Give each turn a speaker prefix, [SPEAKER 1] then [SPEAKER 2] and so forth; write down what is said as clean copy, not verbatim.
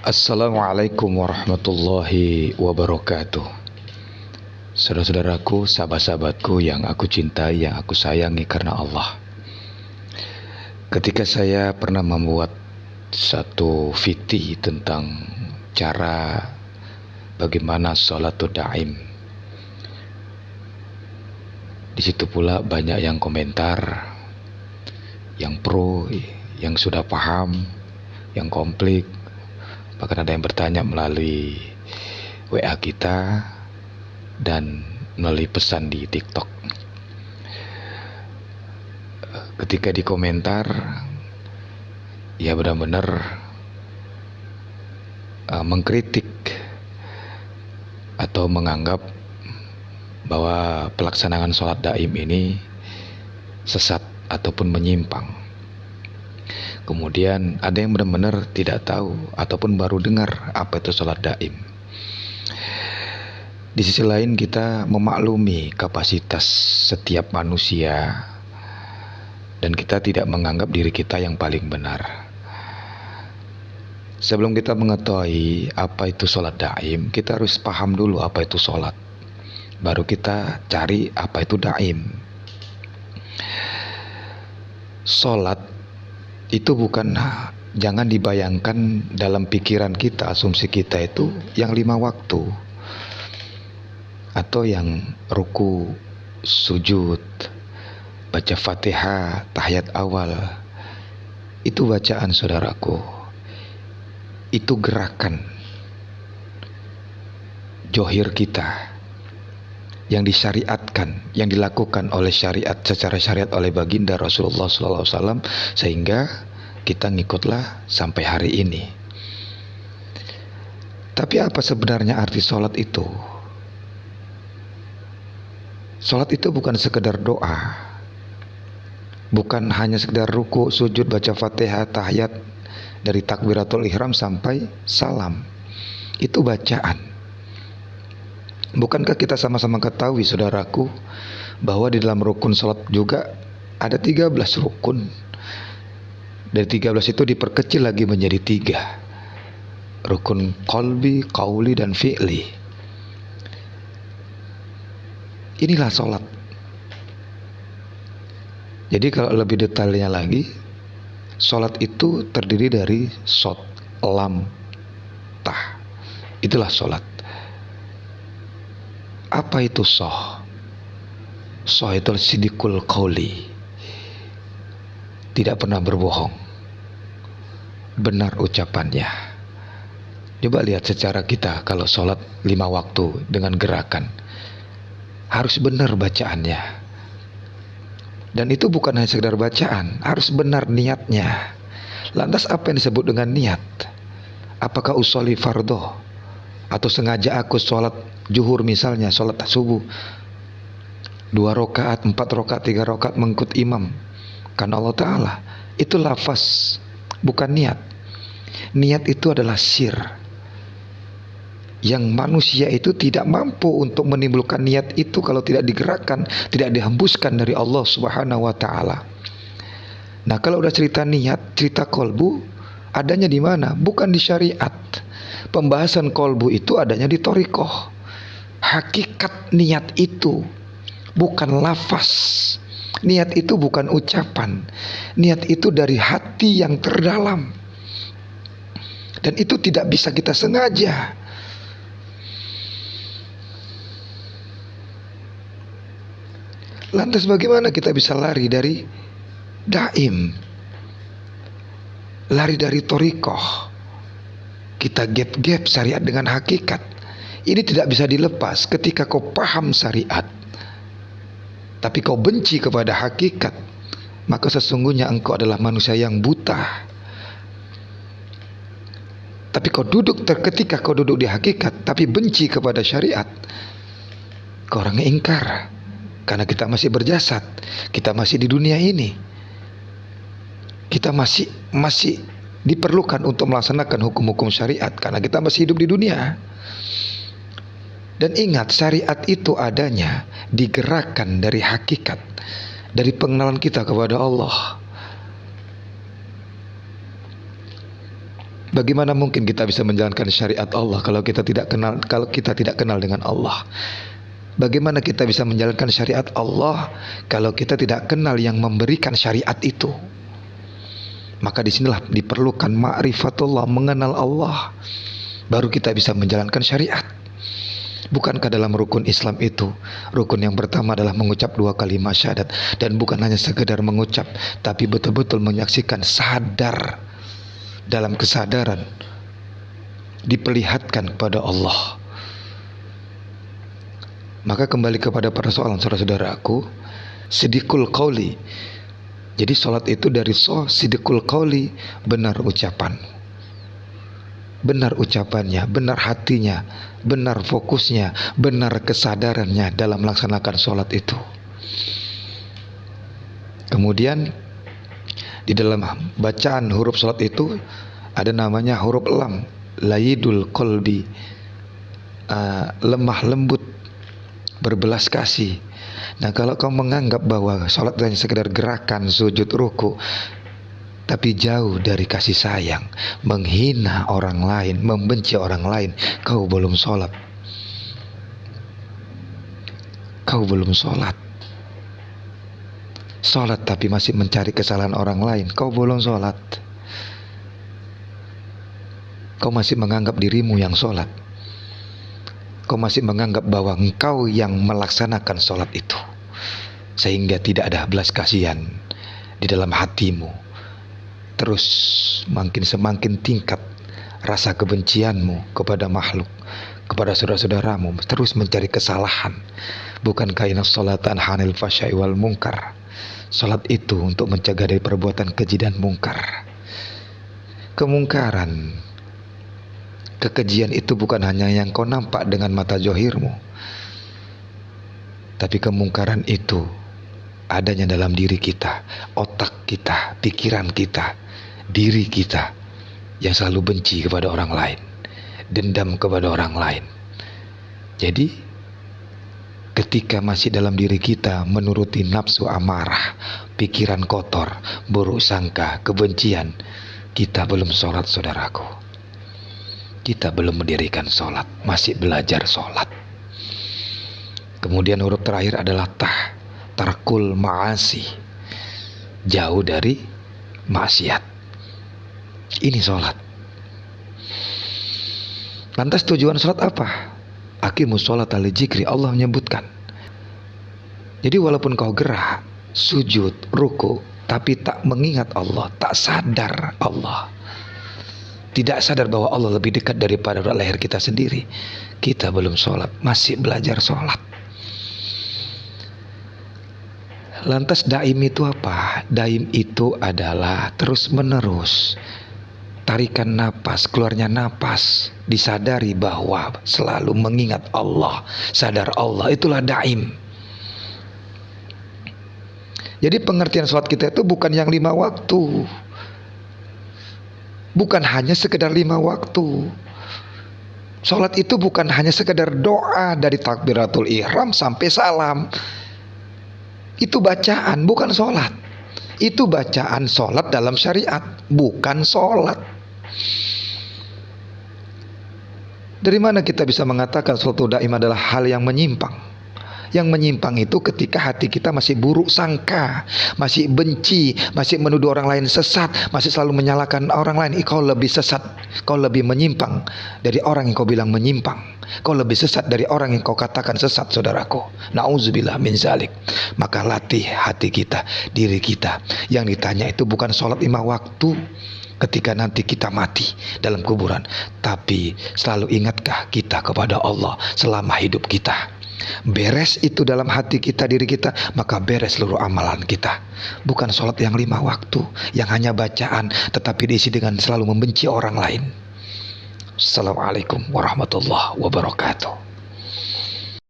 [SPEAKER 1] Assalamualaikum warahmatullahi wabarakatuh. Saudara-saudaraku, sahabat-sahabatku yang aku cintai, yang aku sayangi karena Allah. Ketika saya pernah membuat satu VT tentang cara bagaimana sholatul daim, di situ pula banyak yang komentar, yang pro, yang sudah paham, yang komplit. Bahkan ada yang bertanya melalui WA kita dan melalui pesan di TikTok. Ketika di komentar, ya benar-benar mengkritik atau menganggap bahwa pelaksanaan sholat daim ini sesat ataupun menyimpang. Kemudian ada yang benar-benar tidak tahu ataupun baru dengar apa itu sholat daim. Di sisi lain kita memaklumi kapasitas setiap manusia dan kita tidak menganggap diri kita yang paling benar. Sebelum kita mengetahui apa itu sholat daim, kita harus paham dulu apa itu sholat. Baru kita cari apa itu daim. Sholat itu bukan, jangan dibayangkan dalam pikiran kita, asumsi kita itu yang 5 waktu atau yang ruku, sujud, baca Fatihah, tahiyat awal. Itu bacaan, saudaraku. Itu gerakan johir kita yang disyariatkan, yang dilakukan oleh syariat, secara syariat oleh baginda Rasulullah SAW, sehingga kita ngikutlah sampai hari ini. Tapi apa sebenarnya arti sholat itu? Sholat itu bukan sekedar doa, bukan hanya sekedar ruku, sujud, baca Fatihah, tahiyat, dari takbiratul ihram sampai salam. Itu bacaan. Bukankah kita sama-sama ketahui, saudaraku, bahwa di dalam rukun sholat juga ada 13 rukun. Dari 13 itu diperkecil lagi menjadi 3. Rukun qalbi, qauli, dan fi'li. Inilah sholat. Jadi kalau lebih detailnya lagi, sholat itu terdiri dari shod, lam, tah. Itulah sholat. Apa itu shoh? Shoh itu sidikul qauli, tidak pernah berbohong, benar ucapannya. Coba lihat secara kita, kalau sholat 5 waktu dengan gerakan, harus benar bacaannya. Dan itu bukan hanya sekedar bacaan, harus benar niatnya. Lantas apa yang disebut dengan niat? Apakah usolli fardho, atau sengaja aku sholat zuhur misalnya, sholat subuh 2 rakaat, 4 rakaat, 3 rakaat mengikut imam karena Allah Ta'ala, itu lafaz, bukan niat. Niat itu adalah sir, yang manusia itu tidak mampu untuk menimbulkan niat itu kalau tidak digerakkan, tidak dihembuskan dari Allah Subhanahu wa Ta'ala. Nah, kalau udah cerita niat, cerita kolbu, adanya di mana? Bukan di syariat. Pembahasan kolbu itu adanya di thoriqoh. Hakikat niat itu bukan lafaz. Niat itu bukan ucapan. Niat itu dari hati yang terdalam. Dan itu tidak bisa kita sengaja. Lantas bagaimana kita bisa lari dari daim? Lari dari thoriqoh. Kita gap syariat dengan hakikat. Ini tidak bisa dilepas. Ketika kau paham syariat tapi kau benci kepada hakikat, maka sesungguhnya engkau adalah manusia yang buta. Tapi ketika kau duduk di hakikat tapi benci kepada syariat, kau orang ingkar. Karena kita masih berjasad, kita masih di dunia ini, kita masih diperlukan untuk melaksanakan hukum-hukum syariat karena kita masih hidup di dunia. Dan ingat, syariat itu adanya digerakkan dari hakikat, dari pengenalan kita kepada Allah. Bagaimana mungkin kita bisa menjalankan syariat Allah kalau kita tidak kenal dengan Allah? Bagaimana kita bisa menjalankan syariat Allah kalau kita tidak kenal yang memberikan syariat itu? Maka disinilah diperlukan ma'rifatullah, mengenal Allah, baru kita bisa menjalankan syariat. Bukankah dalam rukun Islam itu, rukun yang pertama adalah mengucap 2 kalimat syahadat, dan bukan hanya sekedar mengucap, tapi betul-betul menyaksikan, sadar, dalam kesadaran diperlihatkan kepada Allah. Maka kembali kepada persoalan saudara-saudaraku, sidqul qauli. Jadi sholat itu dari sidqul qauli, benar ucapan, benar ucapannya, benar hatinya, benar fokusnya, benar kesadarannya dalam melaksanakan sholat itu. Kemudian di dalam bacaan huruf sholat itu ada namanya huruf lam, layidul qalbi, lemah lembut, berbelas kasih. Nah, kalau kau menganggap bahwa sholat hanya sekedar gerakan, sujud, ruku, tapi jauh dari kasih sayang, menghina orang lain, membenci orang lain, kau belum sholat. Kau belum sholat. Sholat tapi masih mencari kesalahan orang lain, kau belum sholat. Kau masih menganggap dirimu yang sholat. Kau masih menganggap bahwa engkau yang melaksanakan sholat itu, sehingga tidak ada belas kasihan di dalam hatimu. Terus semakin tingkat rasa kebencianmu kepada makhluk, kepada saudara-saudaramu, terus mencari kesalahan. Bukankah inna sholata tanha 'anil fahsya'i wal munkar? Sholat itu untuk mencegah dari perbuatan keji dan mungkar. Kemungkaran, kekejian itu bukan hanya yang kau nampak dengan mata zohirmu, tapi kemungkaran itu adanya dalam diri kita, otak kita, pikiran kita, diri kita yang selalu benci kepada orang lain, dendam kepada orang lain. Jadi ketika masih dalam diri kita menuruti nafsu amarah, pikiran kotor, buruk sangka, kebencian, kita belum sholat, saudaraku. Kita belum mendirikan sholat, masih belajar sholat. Kemudian huruf terakhir adalah tarkul ma'asi, jauh dari maksiat. Ini sholat. Lantas tujuan sholat apa? Aqimus sholata li dzikri, Allah menyebutkan. Jadi walaupun kau gerak, sujud, ruku, tapi tak mengingat Allah, tak sadar Allah, tidak sadar bahwa Allah lebih dekat daripada leher kita sendiri, kita belum sholat, masih belajar sholat. Lantas daim itu apa? Daim itu adalah terus menerus, tarikan napas, keluarnya napas, disadari bahwa selalu mengingat Allah, sadar Allah, itulah daim. Jadi pengertian sholat kita itu bukan yang 5 waktu, bukan hanya sekedar 5 waktu. Sholat itu bukan hanya sekedar doa dari takbiratul ihram sampai salam. Itu bacaan, bukan sholat. Itu bacaan sholat dalam syariat, bukan sholat. Dari mana kita bisa mengatakan sholat daim adalah hal yang menyimpang? Yang menyimpang itu ketika hati kita masih buruk sangka, masih benci, masih menuduh orang lain sesat, masih selalu menyalahkan orang lain. Kau lebih sesat, kau lebih menyimpang dari orang yang kau bilang menyimpang. Kau lebih sesat dari orang yang kau katakan sesat, saudaraku. Na'udzubillah min zalik. Maka latih hati kita, diri kita. Yang ditanya itu bukan sholat 5 waktu ketika nanti kita mati dalam kuburan, tapi selalu ingatkah kita kepada Allah selama hidup kita? Beres itu dalam hati kita, diri kita, maka beres seluruh amalan kita. Bukan sholat yang 5 waktu, yang hanya bacaan tetapi diisi dengan selalu membenci orang lain. Assalamualaikum warahmatullahi wabarakatuh.